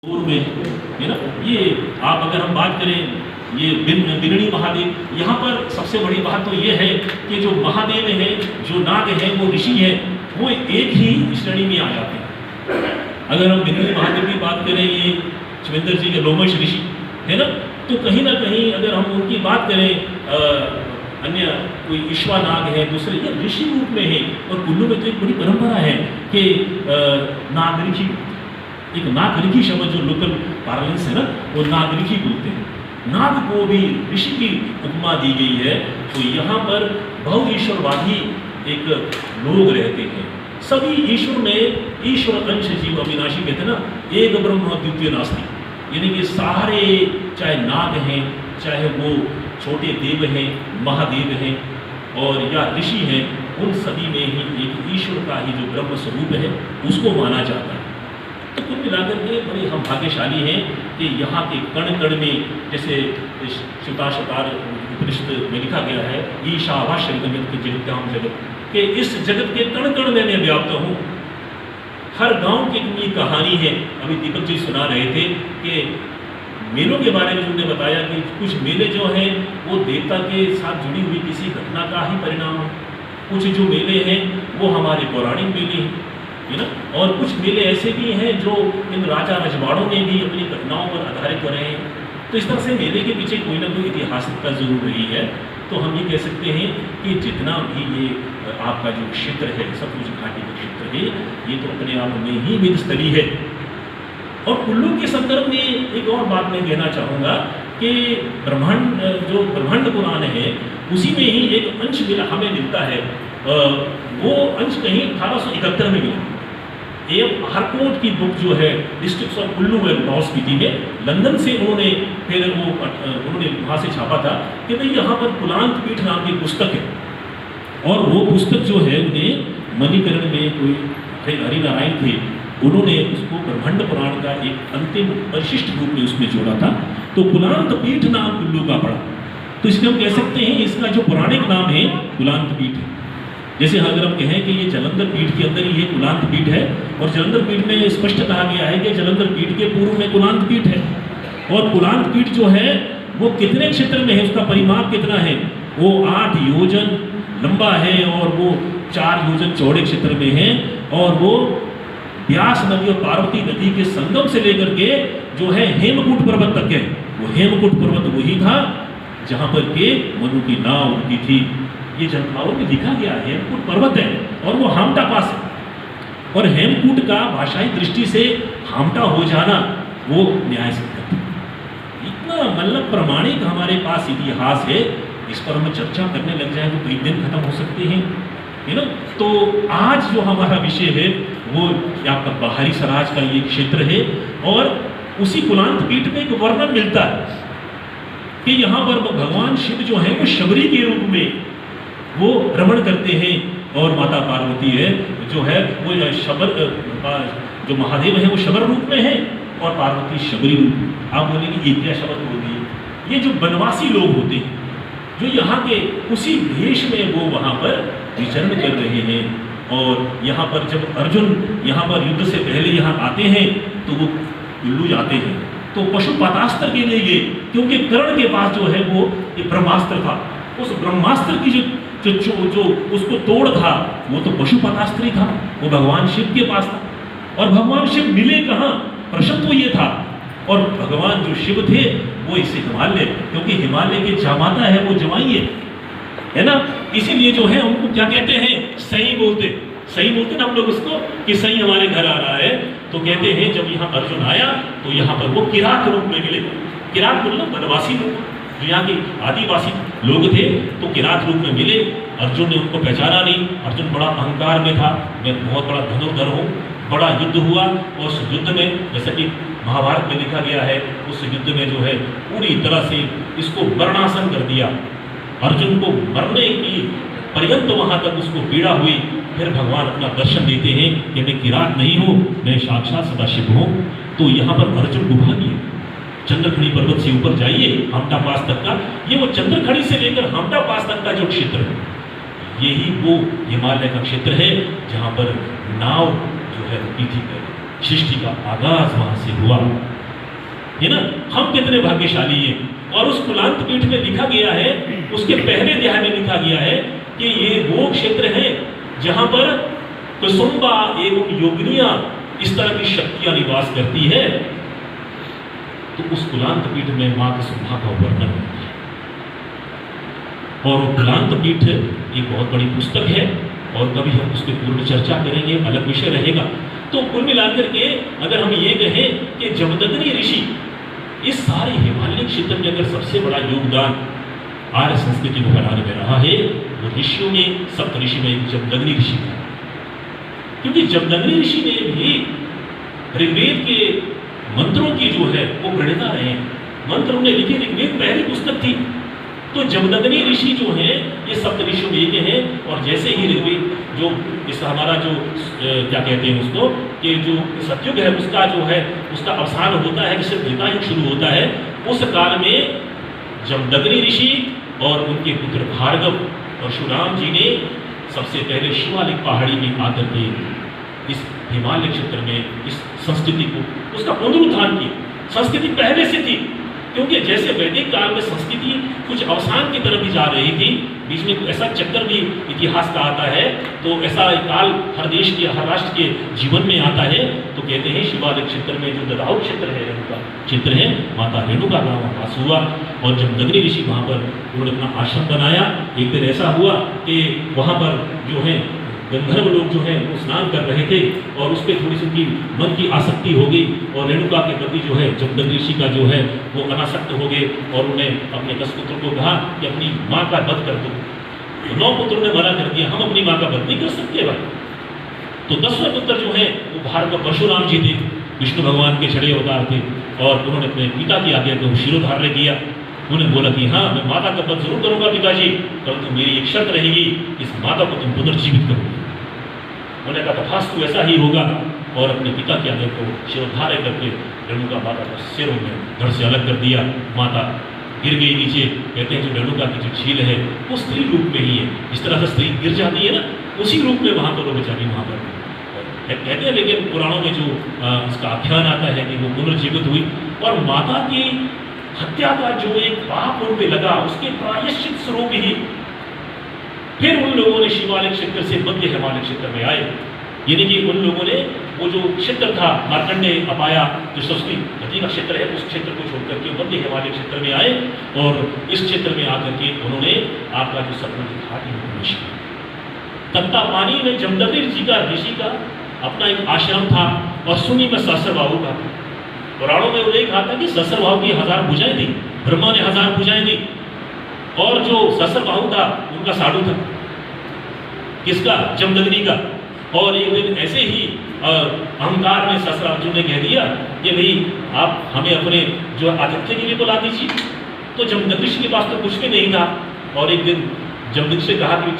पूर्व में है ना। ये आप अगर हम बात करें ये बिरणी महादेव, यहाँ पर सबसे बड़ी बात तो ये है कि जो महादेव हैं, जो नाग हैं, वो ऋषि हैं, वो एक ही श्रेणी में आ जाते हैं। अगर हम बिरणी महादेव की बात करें, ये शिवेंद्र जी के लोमश ऋषि है ना, तो कहीं ना कहीं अगर हम उनकी बात करें अन्य कोई ईश्वा नाग है, दूसरे ये ऋषि रूप में है। और कुल्लू में तो एक बड़ी परंपरा है कि नागरिकी, एक नागरिकी शब्द जो लोकल पार्लेंस है ना, वो नागरिकी बोलते हैं। नाग को भी ऋषि की उपमा दी गई है। तो यहाँ पर बहु ईश्वरवादी एक लोग रहते हैं। सभी ईश्वर में ईश्वर अंश जीव अविनाशी कहते हैं ना, एक ब्रह्म द्वितीय नास्ति, यानी कि सारे चाहे नाग हैं, चाहे वो छोटे देव हैं, महादेव हैं और या ऋषि हैं, उन सभी में ही एक ईश्वर का ही जो ब्रह्म स्वरूप है उसको माना जाता है। तो कुल मिलाकर के बड़े हम भाग्यशाली हैं कि यहाँ के कण कण में, जैसे शिवताशतार उपनिषद में लिखा गया है, ईशावास्य जगत्याम जगत, कि इस जगत के कण कण में मैं व्याप्त हूँ। हर गांव की अपनी कहानी है। अभी दीपक जी सुना रहे थे कि मेलों के बारे में उन्होंने बताया कि कुछ मेले जो हैं वो देवता के साथ जुड़ी हुई किसी घटना का ही परिणाम है। कुछ जो मेले हैं वो हमारे पौराणिक मेले हैं, है ना, और कुछ मेले ऐसे भी हैं जो इन राजा रजवाड़ों ने भी अपनी घटनाओं पर आधारित रहे हैं। तो इस तरह से मेले के पीछे कोई ना कोई ऐतिहासिकता जरूर रही है। तो हम ये कह सकते हैं कि जितना भी ये आपका जो क्षेत्र है, सब कुछ घाटी का क्षेत्र है, ये तो अपने आप में ही वेदस्थली है। और कुल्लू के संदर्भ में एक और बात मैं कहना चाहूँगा कि ब्रह्मांड, जो ब्रह्मांड पुराण है, उसी में ही एक अंश हमें मिलता है। वो अंश कहीं 1871 में मिला। एम हरकोट की बुक जो है district of Kullu and Lahaul Spiti में, लंदन से उन्होंने फिर उन्होंने वहाँ से छापा था कि भाई यहाँ पर कुलांत पीठ नाम की पुस्तक है। और वो पुस्तक जो है उन्हें मणिकरण में कोई हरिनारायण थे, उन्होंने उसको ब्रह्मांड पुराण का एक अंतिम परिशिष्ट रूप में उसमें जोड़ा था। तो कुलांत पीठ नाम कुल्लू का पड़ा। तो इसलिए हम कह सकते हैं इसका जो पौराणिक नाम है कुलांत पीठ है। जैसे अगर हम कहें कि ये जलंधर पीठ के अंदर ही ये कुलांत पीठ है, और जलंधर पीठ में स्पष्ट कहा गया है कि जलंधर पीठ के पूर्व में कुलांत पीठ है। और कुलांत पीठ जो है वो कितने क्षेत्र में है, उसका परिमाप कितना है, वो 8 योजन लंबा है और वो 4 योजन चौड़े क्षेत्र में है। और वो व्यास नदी और पार्वती नदी के संगम से लेकर के जो है हेमकूट पर्वत तक है। वो हेमकूट पर्वत वही था जहाँ पर के मनु की नाव उनकी थी। ये जनभावों में लिखा गया है, हेमकूट पर्वत है और वो हामटा पास है। और हेमकूट का भाषाई दृष्टि से हामटा हो जाना वो न्याय सिद्ध है। इतना मतलब प्रमाणिक हमारे पास इतिहास है, इस पर हम चर्चा करने लग जाए तो कई दिन खत्म हो सकते हैं, है ना। तो आज जो हमारा विषय है वो आपका बाहरी सराज का ये क्षेत्र है। और उसी कुलांत पीठ में एक वर्णन मिलता है कि यहाँ पर भगवान शिव जो है वो शबरी के रूप में वो भ्रमण करते हैं। और माता पार्वती है जो है वो शबर, जो महादेव है वो शबर रूप में है और पार्वती शबरी रूप में। आप बोलेंगे ये क्या शब्द बोल दिए। ये जो बनवासी लोग होते हैं जो यहाँ के उसी भेष में वो वहाँ पर विचरण कर रहे हैं। और यहाँ पर जब अर्जुन यहाँ पर युद्ध से पहले यहाँ आते हैं तो वो कुल्लू जाते हैं तो पशुपतास्त्र के लिए गए, क्योंकि कर्ण के पास जो है वो ये ब्रह्मास्त्र था। उस ब्रह्मास्त्र की जो उसको तोड़ था वो तो पशुपतास्त्र ही था, वो भगवान शिव के पास था। और भगवान शिव मिले कहाँ, प्रश्न तो ये था। और भगवान जो शिव थे वो इसे हिमालय, क्योंकि हिमालय के जामाता है वो जमाई है ना, इसीलिए जो है हमको क्या कहते हैं, सही बोलते ना हम लोग उसको कि सही हमारे घर आ रहा है। तो कहते हैं जब यहाँ अर्जुन आया तो यहाँ पर वो किरात रूप में मिले। किरात मतलब वनवासी लोग, जो यहाँ के आदिवासी लोग थे, तो किरात रूप में मिले। अर्जुन ने उनको पहचाना नहीं। अर्जुन बड़ा अहंकार में था, मैं बहुत बड़ा धनुर्धर हूँ। बड़ा युद्ध हुआ और उस युद्ध में, जैसा कि महाभारत में लिखा गया है, उस युद्ध में जो है पूरी तरह से इसको मरणासन कर दिया। अर्जुन को मरने की पर्यंत वहाँ तक उसको पीड़ा हुई। फिर भगवान अपना दर्शन देते हैं कि मैं किरात नहीं हूँ, मैं साक्षात सदाशिव हूँ। तो यहाँ पर अर्जुन गुफा की चंद्रखड़ी पर्वत से ऊपर जाइए हामटा पास तक का, ये वो चंद्रखड़ी से लेकर हामटा पास तक का जो क्षेत्र है, यही वो हिमालय का क्षेत्र है जहाँ पर नाव जो है रुकी थी। सृष्टि का आगाज वहाँ से हुआ। है ना, हम कितने भाग्यशाली हैं। और उस कुलांत पीठ में लिखा गया है, उसके पहले अध्याय में लिखा गया है कि ये वो क्षेत्र है जहां पर कुसुम्बा एवं योगिनियां इस तरह की शक्तियां निवास करती है। तो उस कुलांत पीठ में मां कुसुम्बा का वर्णन होता है। और वो कुलांत पीठ एक बहुत बड़ी पुस्तक है और कभी हम उसकी पूर्ण चर्चा करेंगे, अलग विषय रहेगा। तो कुल मिलाकर के अगर हम ये कहें कि जमदग्नि ऋषि इस सारे हिमालय क्षेत्र में अगर सबसे बड़ा योगदान आर्य संस्कृति को बनाने में रहा है, वो ऋषियों में सप्त ऋषि में जमदग्नि ऋषि है। क्योंकि जमदग्नि ऋषि ने भी ऋग्वेद के मंत्रों की जो है वो प्रणेता रहे हैं। मंत्र उन्हें लिखे, ऋग्वेद पहली पुस्तक थी। तो जमदग्नि ऋषि जो हैं ये सप्त ऋषियों में एक हैं। और जैसे ही ऋग्वेद जो इस हमारा जो क्या कहते हैं उसको कि जो सतयुग है उसका जो है उसका अवसान होता है, जिससे त्रेता युग शुरू होता है, उस काल में जमदग्नि ऋषि और उनके पुत्र भार्गव और शुराम जी ने सबसे पहले शिवालिक पहाड़ी में आकर के इस हिमालय क्षेत्र में इस संस्कृति को उसका पुनरुत्थान किया। संस्कृति पहले से थी, क्योंकि जैसे वैदिक काल में संस्कृति कुछ अवसान की तरफ भी जा रही थी, बीच में ऐसा चक्कर भी इतिहास का आता है। तो ऐसा काल हर देश के हर राष्ट्र के जीवन में आता है। तो कहते हैं शिवालिक क्षेत्र में जो ददाऊ क्षेत्र है, रेणुका क्षेत्र है, माता रेणुका का वहाँ वास हुआ और जमदग्नि ऋषि वहाँ पर उन्होंने अपना आश्रम बनाया। एक दिन ऐसा हुआ कि वहाँ पर जो है गंधर्व लोग जो हैं वो स्नान कर रहे थे और उस पर थोड़ी सी उनकी मन की आसक्ति हो गई और रेणुका के प्रति जो है जमदग्नि ऋषि का जो है वो अनासक्त हो गए और उन्हें अपने 10 पुत्रों को कहा कि अपनी माँ का वध कर दो। तो 9 पुत्रों ने मना कर दिया, हम अपनी माँ का वध नहीं कर सकते भाई। तो 10वें पुत्र जो है वो भार्गव परशुराम जी थे, विष्णु भगवान के छड़े अवतार थे और उन्होंने अपने पिता की आज्ञा को शिरोधार्य किया। उन्हें बोला कि हाँ मैं माता का वध जरूर करूंगा पिताजी, परंतु मेरी एक शर्त रहेगी, इस माता को तुम पुनर्जीवित करोगे। उन्होंने कहा तथास्तु ऐसा ही होगा और अपने पिता की आज्ञा को शिरोधार्य करके रेणुका माता का सिर उन्होंने धड़ से अलग कर दिया। माता गिर गई नीचे। कहते हैं जो रेणुका की जो झील है वो स्त्री रूप में ही है, जिस तरह से स्त्री गिर जाती है ना उसी रूप में वहाँ पर वो बेचारी वहाँ पर कहते हैं। लेकिन पुराणों में जो इसका आख्यान आता है कि वो पुनर्जीवित हुई और माता की हत्या का जो एक पाप उन पे लगा उसके प्रायश्चित स्वरूप ही फिर उन लोगों ने शिवालिक क्षेत्र से मध्य हिमालय क्षेत्र में आए। यानी कि उन लोगों ने वो जो क्षेत्र था मार्कंडेय अपाया जो सरस्वती नदी का क्षेत्र है उस क्षेत्र को छोड़ करके मध्य हिमालय क्षेत्र में आए और इस क्षेत्र में आकर के उन्होंने आपका जो सरस्वती घाटी में प्रवेश किया। तत्तापानी में जमदग्नि ऋषि का अपना एक आश्रम था और सुनी में सहस्रबाहु का था। पुराणों में उल्लेख आता है कि सहस्रबाहु की 1000 भुजाएं थी, ब्रह्मा ने 1000 भुजाएं दी और जो सहस्रबाहु था उनका साधु था, किसका? जमदग्नि का। और एक दिन ऐसे ही अहंकार में सहस्रार्जुन ने कह दिया कि भाई आप हमें अपने जो आतिथ्य के लिए बुला दीजिए। तो जमदग्नि के पास तो कुछ भी नहीं था और एक दिन जमदग्नि से कहा कि